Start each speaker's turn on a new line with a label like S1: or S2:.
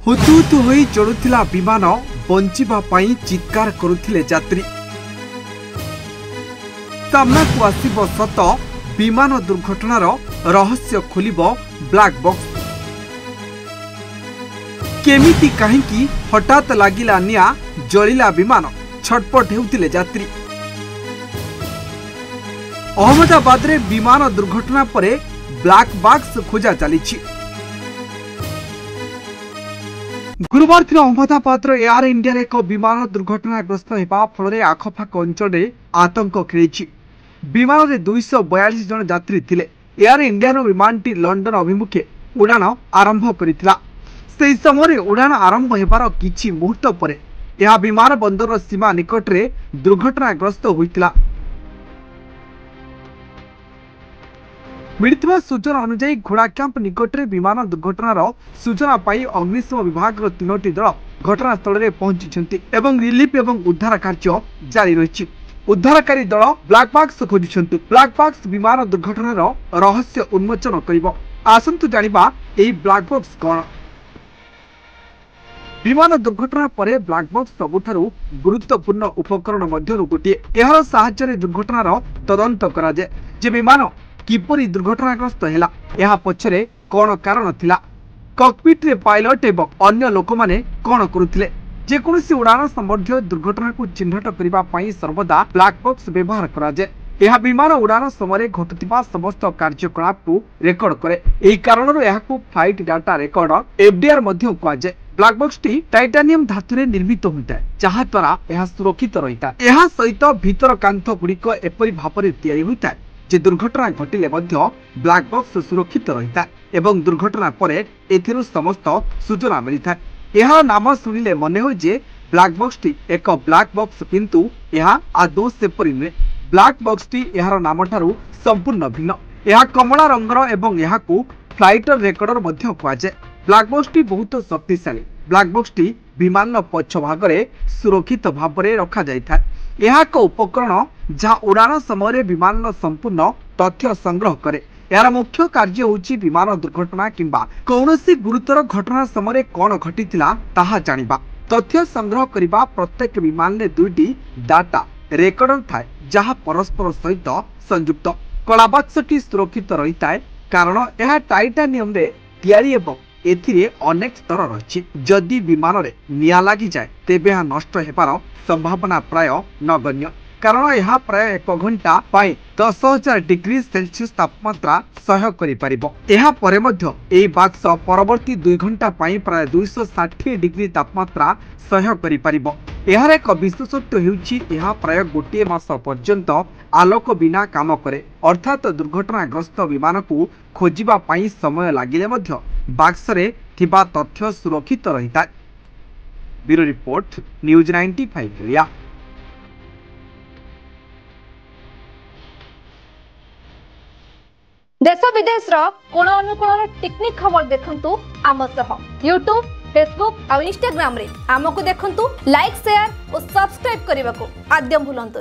S1: हुतुहुतु होई चढ़ुथिला विमान बंचिबा पई चित्कार करुथिले यात्री। सामना को आसिबो सत विमान दुर्घटनार रहस्य खोलिबो ब्लैक बॉक्स। केमिति काहेकि हठात लागिला निया जलिला विमान छटपट हेउथिले यात्री। अहमदाबाद रे विमान दुर्घटना परे ब्लैक बॉक्स खोजा चलीछि। गुरुवार दिन अहमदाबाद एयर इंडिया एक विमान दुर्घटनाग्रस्त होगा फल आखपाख अंचल आतंक खेली। विमान में 242 जन यात्री थिले। एयर इंडिया विमानटी लंडन अभिमुखे उड़ान आरंभ करथिला। से समय उड़ान आरंभ होबार किछि मुहूर्त पर यह विमान बंदर सीमा निकट में दुर्घटनाग्रस्त होइतिला। मिलता सूचना अनुसार घोड़ा कैंप निकट में विमान दुर्घटनार सूचना पाई अग्निशम विभाग 3टी दल घटनास्थल में पहुंची एवं रिलीफ एवं उद्धार कार्य जारी रही। उद्धारकारी दल ब्लैक बॉक्स खोजुछंती। ब्लैक बॉक्स विमान दुर्घटनार रहस्य उन्मोचन करिबो। आसंतु जानिबा एही ब्लैक बॉक्स कोन। विमान दुर्घटना परे ब्लैक बॉक्स सबुठारु गुरुत्वपूर्ण उपकरण मध्यरु गोटे। एहार सहायतारे दुर्घटनार तदंत करा जाय जे विमान किपरि दुर्घटनाग्रस्त हैला, यह पछरे कोन कारण थिला, कॉकपिट रे पायलट एवं अन्य लोक माने कोन करुथिले। जे कोनोसी उड़ान संबंधी दुर्घटना को चिन्हट करिबा पई सर्वदा ब्लैक बॉक्स व्यवहार करा जाय। यह विमान उड़ान समय घटुथिबा समस्त कार्यकलाप को रेकर्ड करे। एही कारणरो यहाकू फ्लाइट डाटा रेकॉर्ड एफडीआर मध्ये कुआ जाय। ब्लैक बॉक्स टी टाइटानियम धातु रे निर्मित होइताय, जहा द्वारा यह सुरक्षित रहिता। यह सहित भीतर कांथ गुड़िक एपरि भाबरे तयारी होइताय जे दुर्घटना घटिले मध्य ब्लैक बॉक्स सुरक्षित रहिता एवं दुर्घटना परे एथिरु समस्त सूचना मिलिथा। यह नाम सुनिले मने हो जे ब्लैक बॉक्स टी एक ब्लैक बॉक्स, किंतु यह आदौ सेपरि नुहे। ब्लैक बॉक्स टी यार नाम ठारू संपूर्ण भिन्न। यह कमला रंगर एवं यहाकू फ्लाइटर रेकॉर्डर मध्य कुआ जाय। ब्लैक बॉक्स टी बहुत शक्तिशाली। ब्लैक बॉक्स टी विमान पछ भागरे सुरक्षित भावरे रखा जाइथा। यह एक उपकरण जहाँ उड़ान समय विमान संपूर्ण तथ्य संग्रह करे। यार मुख्य कार्य होची विमान दुर्घटना किंबा कौनसी गुरुतर घटना समय कौन घटिथिला ताहा जानिबा। तथ्य संग्रह करिबा। प्रत्येक विमान में 2टी डाटा रेकॉर्डर थाए जहाँ परस्पर सहित संयुक्त। कला बक्सटी सुरक्षित रहिता है कारण यह टाइटानियम रे तैयारी एवं एथिरे अनेक स्तर रही। जदि विमान रे निया लागि जाए तेबे यह नष्ट हेबार संभावना प्राय नगण्य, कारण यह प्राय 1 घंटा 10,000 डिग्री सेल्सियस तापमात्रा सह्य करि परिबो। एहा परे मध्य एही बाक्स परवर्ती 2 घंटा प्राय 260 डिग्री तापमात्रा सह्य करि परिबो। एहार एक विशेषत्व हेउछि यह प्राय 1 मास पर्यंत आलोक बिना काम करे। अर्थात दुर्घटनाग्रस्त विमान को खोजिबा पई समय लागिले मध्य बाक्स रे थिबा तथ्य सुरक्षित रहिता। Bureau report news 95 India.
S2: देश विदेश कोण अनुकोण टेक्निक खबर देखंतु आम सह यूट्यूब, फेसबुक और इंस्टाग्राम रे आमको देखंतु। लाइक, शेयर और सब्सक्राइब करने को आद्यम भूलंतुनि।